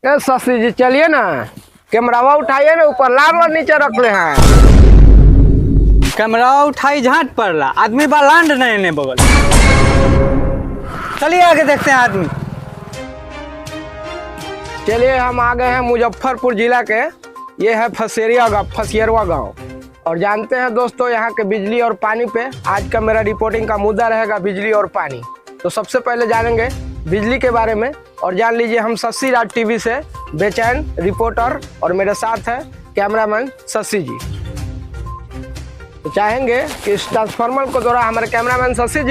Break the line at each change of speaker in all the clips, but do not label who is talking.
शशि जी चलिए ना, कैमरावा उठाइए ना, ऊपर लाल नीचे रख ले हैं।
कैमरा उठाई झाट पड़ला, आदमी बा लांड नहीं बगल। चलिए आगे देखते हैं आदमी।
चलिए हम आ गए हैं मुजफ्फरपुर जिला के, ये है फसेरवा गांव। और जानते हैं दोस्तों, यहाँ के बिजली और पानी पे आज का मेरा रिपोर्टिंग का मुद्दा रहेगा बिजली और पानी। तो सबसे पहले जानेंगे बिजली के बारे में और जान लीजिए हम शशि राज टीवी से बेचैन रिपोर्टर और मेरे साथ है कैमरामैन शशि जी। तो चाहेंगे कि इस ट्रांसफार्मर को दौरा हमारे कैमरामैन शशि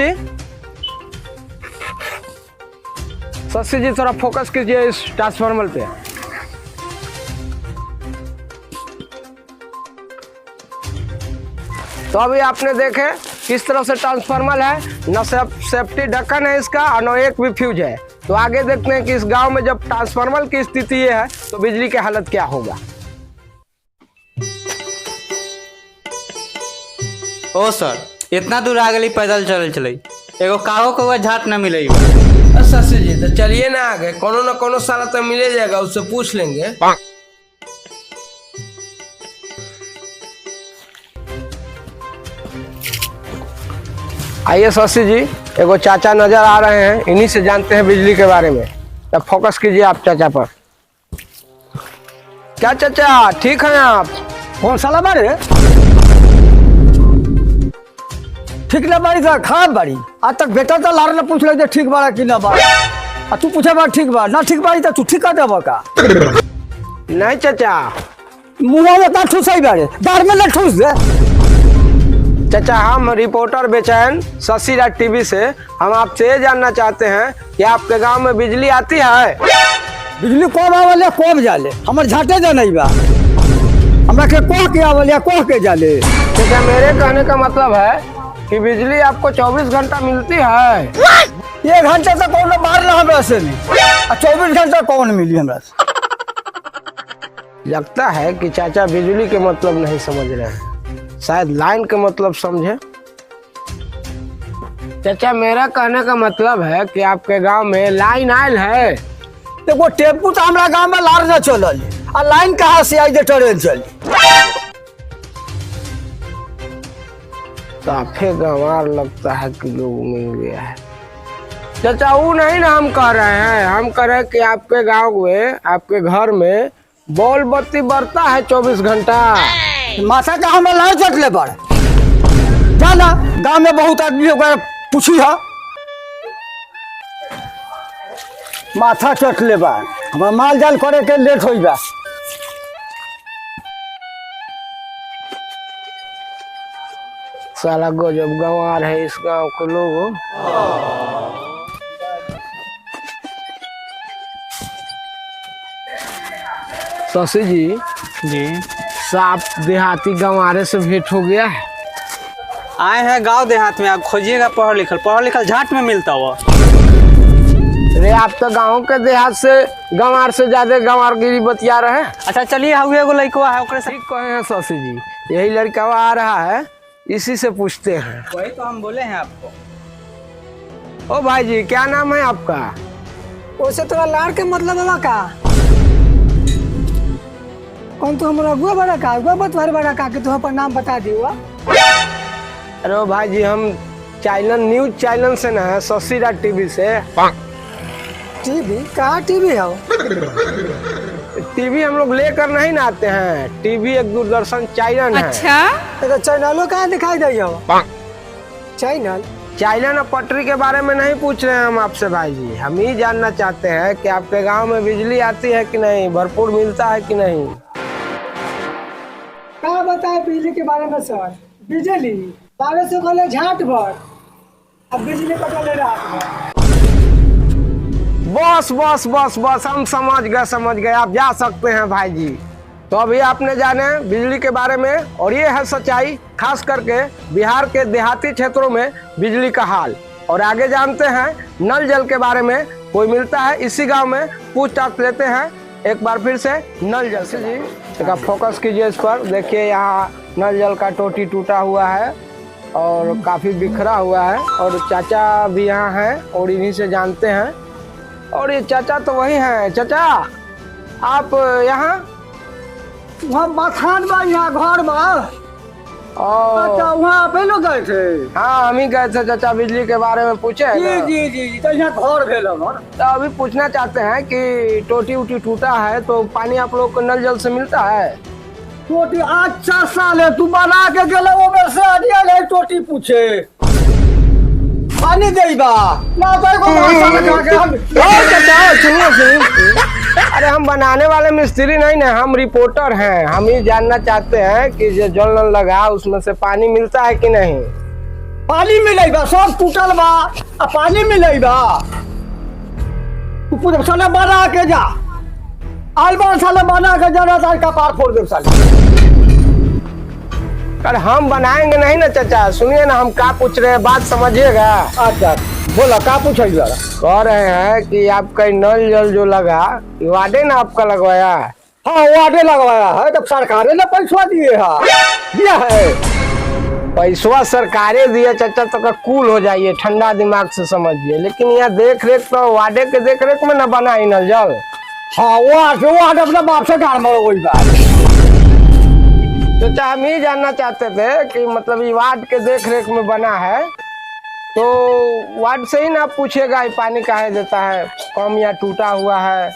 जी थोड़ा फोकस कीजिए इस ट्रांसफार्मर पे। तो अभी आपने देखे किस तरह से ट्रांसफार्मर है, न सेफ्टी ढक्कन है इसका और न एक भी फ्यूज है। तो आगे देखते हैं कि इस गांव में जब ट्रांसफार्मर की स्थिति ये है तो बिजली की हालत क्या होगा।
ओ सर, इतना दूर आ गई पैदल चले एगो कागो को झाट न मिले।
शशि जी तो चलिए ना आगे, कोनो न कोनो साला तो मिले जाएगा, उससे पूछ लेंगे। आइए शशि जी, एगो चाचा नजर आ रहे हैं, इन्हीं से जानते हैं बिजली के बारे में। तब फोकस कीजिए आप चाचा पर। क्या चाचा ठीक है आप?
कौन साला बारे? ठीक ना बारी था, खराब बारी। आज तक बेटा तो लार ने पूछ ले ठीक बारा कि ना बारा। तू पूछे बार ठीक बार ना, ठीक बारी तो तू ठीक कर देबा का?
नहीं चाचा,
मुंह में ता ठूस ही बारे, दार में न ठूस दे।
चाचा हम रिपोर्टर बेचैन शशि राज टीवी से हम आपसे ये जानना चाहते हैं कि आपके गांव में बिजली आती है?
बिजली कब आवले कब जाले, हमर झाटे जा नहीं बा। हमरा के कह के आवले कह के जाले।
चाचा मेरे कहने का मतलब है कि बिजली आपको 24 घंटा मिलती है।
1 घंटा तक कौन मार ला हमरा से नहीं, 24 घंटा कौन मिली हमरा से?
लगता है कि चाचा बिजली के मतलब नहीं समझ रहे हैं, शायद लाइन का मतलब समझे। चाचा मेरा कहने का मतलब है कि आपके गांव में लाइन आयल है।
देखो टेम्पू तो हमारा गांव में लार न चलल, और लाइन कहाँ से आई जे ट्रेन चली?
काफी गंवार लगता है कि लोग मिल गया है। चाचा वो नहीं ना हम कह रहे हैं, हम कह रहे हैं कि आपके गांव में आपके घर में बॉल बत्ती बरता है 24 घंटा।
माथा का हमें लाइन चट ले पड़े जाना, गांव में बहुत आदमी पूछी है माथा चट ले बा, हमारा माल जाल करे के लेट हो बा।
साला गजब गंवार है इस गांव के लोग। शशि जी साफ देहाती गंवारे से भेंट हो गया है।
आए हैं गांव देहात में, आप खोजिएगा पढ़ लिखल झाट में मिलता हुआ।
अरे आप तो गांव के देहात से गंवार से ज्यादा गंवारगिरी बतिया रहे हैं।
अच्छा चलिए, हुए एगो लड़का है ओकरे से।
ठीक कहे हैं शशि जी, यही लड़का आ रहा है, इसी से पूछते हैं।
वही तो हम बोले हैं आपको।
ओ भाई जी क्या नाम है आपका?
वैसे तो लाड़ के मतलब है का कौन? तो हमारा गुआ बड़ा का तुम्हारे बड़ा का के तुम पर नाम बता दियो।
अरे भाई जी हम न्यूज चैनल से ना है, शशि राज टीवी से।
टीवी कहाँ टीवी है?
टीवी हम लोग लेकर नहीं ना आते हैं, टीवी एक दूरदर्शन चैनल है।
अच्छा
तो चैनलों कहाँ दिखाई दे चैनल?
चैनल और पटरी के बारे में नहीं पूछ रहे हैं हम आपसे भाई जी, हम ही जानना चाहते हैं कि आपके गांव में बिजली आती है कि नहीं, भरपूर मिलता है कि नहीं।
क्या बताए बिजली के बारे में सर? बिजली 1200 खोले झाट भर, अब बिजली पकड़े रात भर।
बस हम समझ गए, आप जा सकते हैं भाई जी। तो अभी आपने जाने बिजली के बारे में, और ये है सच्चाई खास करके बिहार के देहाती क्षेत्रों में बिजली का हाल। और आगे जानते हैं नल जल के बारे में, कोई मिलता है इसी गांव में, पूछताछ लेते हैं एक बार फिर से नल जल से। जी एक फोकस कीजिए इस पर, देखिए यहाँ नल जल का टोटी टूटा हुआ है और काफ़ी बिखरा हुआ है, और चाचा भी यहाँ हैं और इन्हीं से जानते हैं। और ये चाचा तो वही हैं। चाचा आप यहाँ
वहाँ मखान बा, यहाँ घर बा। अच्छा, वहाँ पे लोग गए थे।
हाँ हम ही गए थे चाचा, बिजली के बारे में पूछे है ना।
जी, तो यहाँ घर भेल हमर।
तो अभी पूछना चाहते हैं कि टोटी उटी टूटा है तो पानी आप लोग को नल जल से मिलता है?
टोटी अच्छा साले तू बना के गेले, वो में से हटिया ले टोटी पूछे पानी देबा ना तो को भाषा लगा के हम।
चाचा सुनिए, अरे हम बनाने वाले मिस्त्री नहीं ना, हम रिपोर्टर हैं। हम ही जानना चाहते हैं कि जो जल नल लगा उसमें से पानी मिलता है कि नहीं।
पानी मिलेगा, सब टूटल बा, पानी मिलेगा। तू पूरे साले बना के जा, आलबा साले बना के जा, ना का पार फोड़ दे साले।
अरे हम बनाएंगे नहीं ना चाचा, सुनिए ना हम क्या पूछ रहे हैं, बात समझिएगा।
अच्छा बोला, क्या पूछेगा?
कह रहे हैं कि आपका नल जल जो लगा वार्डे ना आपका लगवाया?
हाँ वार्डे लगवाया है, तब सरकारे ने पैसा दिया है।
पैसा सरकारे दिए चाचा, तो का कूल हो जाइए, ठंडा दिमाग से समझिए। लेकिन यहाँ देख रेख तो वार्डे के देख रेख में न बना ही नल जल।
हाँ वार्ड अपने बाप से डाल मारो वही बात।
चाचा हम ही जानना चाहते थे कि मतलब ये वार्ड के देख रेख में बना है तो वार्ड से ही ना पूछेगा ये पानी काहे देता है, कम या टूटा हुआ है?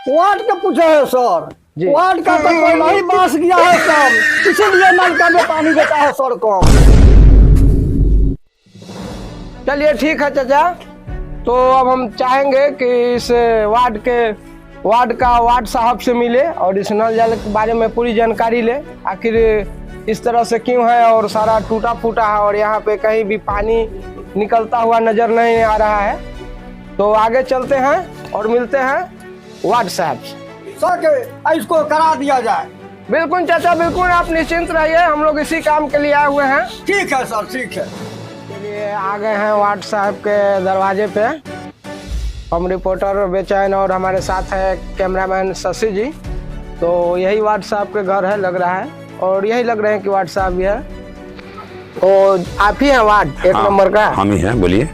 वार्ड का पूछे है सर
जी।
वार्ड का तो कोई नहीं बांस गया है सर, इसीलिए नलका में पानी देता है सर कम।
चलिए ठीक है चाचा, तो अब हम चाहेंगे कि इस वार्ड साहब से मिले और इस नल जल के बारे में पूरी जानकारी ले, आखिर इस तरह से क्यों है और सारा टूटा फूटा है और यहाँ पे कहीं भी पानी निकलता हुआ नजर नहीं आ रहा है। तो आगे चलते हैं और मिलते हैं वार्ड साहब से।
सर इसको करा दिया जाए।
बिल्कुल चाचा बिल्कुल, आप निश्चिंत रहिए, हम लोग इसी काम के लिए आए हुए हैं।
ठीक है सर, ठीक है।
चलिए आ गए हैं वार्ड साहब के दरवाजे पे। हम रिपोर्टर बेचैन और हमारे साथ है कैमरामैन शशि जी। तो यही वार्ड साहब के घर है लग रहा है, और यही लग रहे हैं कि वार्ड साहब भी है। तो आप ही हैं वार्ड एक नंबर का?
हम ही हैं, बोलिए।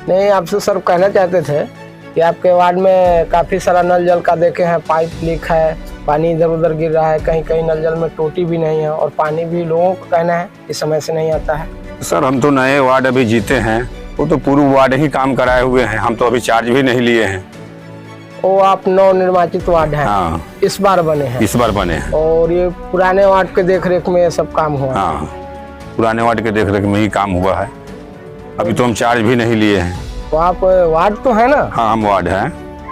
नहीं आपसे सर कहना चाहते थे कि आपके वार्ड में काफ़ी सारा नल जल का देखे हैं पाइप लीक है, पानी इधर उधर गिर रहा है, कहीं कहीं नल जल में टोटी भी नहीं है और पानी भी लोगों का कहना है इस समय से नहीं आता है।
सर हम तो नए वार्ड अभी जीते हैं, वो तो पूर्व वार्ड ही काम कराए हुए हैं, हम तो अभी चार्ज भी नहीं लिए हैं।
वो आप नव निर्वाचित वार्ड हैं?
हाँ
इस बार बने हैं?
इस बार बने हैं।
और ये पुराने वार्ड के देख रेख में ये सब काम हुआ?
हाँ पुराने वार्ड के देख रेख में ही काम हुआ है, अभी तो हम चार्ज भी नहीं लिए हैं।
तो आप वार्ड तो है ना?
हाँ हम वार्ड हैं।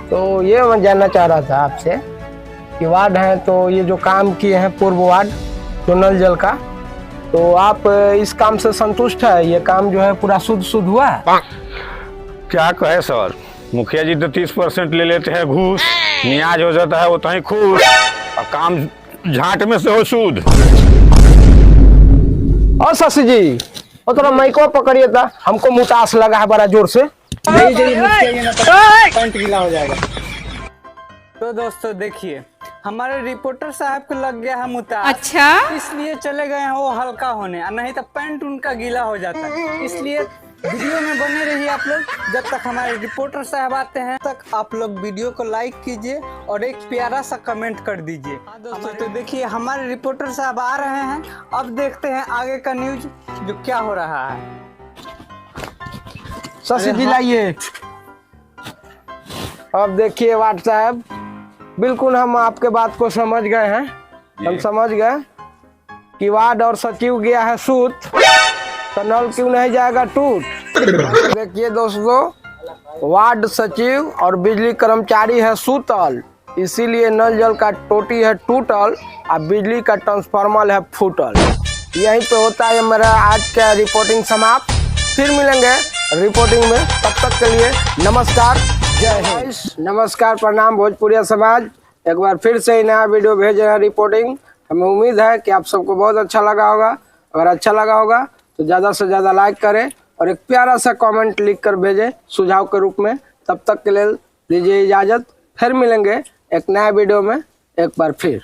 तो ये मैं जानना चाह रहा था आपसे कि वार्ड हैं तो ये जो काम किए हैं पूर्व वार्ड जो नल जल का, तो आप इस काम से संतुष्ट है? ये काम जो है पूरा शुद्ध हुआ है?
क्या कहे सर, मुखिया जी तो 30% ले लेते हैं घूस, न्याज हो जाता है उतना ही खुश, और काम झाट में से हो शुद्ध।
और शशि जी वो थोड़ा माइको पकड़िए था, हमको मुतास लगा है बड़ा जोर से।
पैंट गीला हो जाएगा। तो दोस्तों देखिए, हमारे रिपोर्टर साहब को लग गया है मुतास। अच्छा, इसलिए चले गए हैं वो हल्का होने, और नहीं तो पैंट उनका गीला हो जाता है। इसलिए वीडियो में बने रहिए आप लोग, जब तक हमारे रिपोर्टर साहब आते हैं तक आप लोग वीडियो को लाइक कीजिए और एक प्यारा सा कमेंट कर दीजिए। दोस्तों तो देखिए हमारे रिपोर्टर साहब आ रहे हैं, अब देखते हैं आगे का न्यूज जो क्या हो रहा है।
शशि जी लाइए। अब देखिए वार्ड साहब, बिल्कुल हम आपके बात को समझ गए हैं। हम समझ गए कि वार्ड और सचिव गया है सूत, तो नल क्यों नहीं जाएगा टूट। देखिए दोस्तों, वार्ड सचिव और बिजली कर्मचारी है सूतल, इसीलिए नल जल का टोटी है टूटल और बिजली का ट्रांसफार्मर है फूटल। यहीं पे होता है मेरा आज का रिपोर्टिंग समाप्त। फिर मिलेंगे रिपोर्टिंग में, तब तक के लिए नमस्कार, जय हिंद। नमस्कार, प्रणाम भोजपुरिया समाज। एक बार फिर से नया वीडियो भेज रहे हैं रिपोर्टिंग। हमें उम्मीद है कि आप सबको बहुत अच्छा लगा होगा। अगर अच्छा लगा होगा तो ज़्यादा से ज़्यादा लाइक करें और एक प्यारा सा कमेंट लिख कर भेजें सुझाव के रूप में। तब तक के लिए दीजिए इजाज़त, फिर मिलेंगे एक नया वीडियो में एक बार फिर।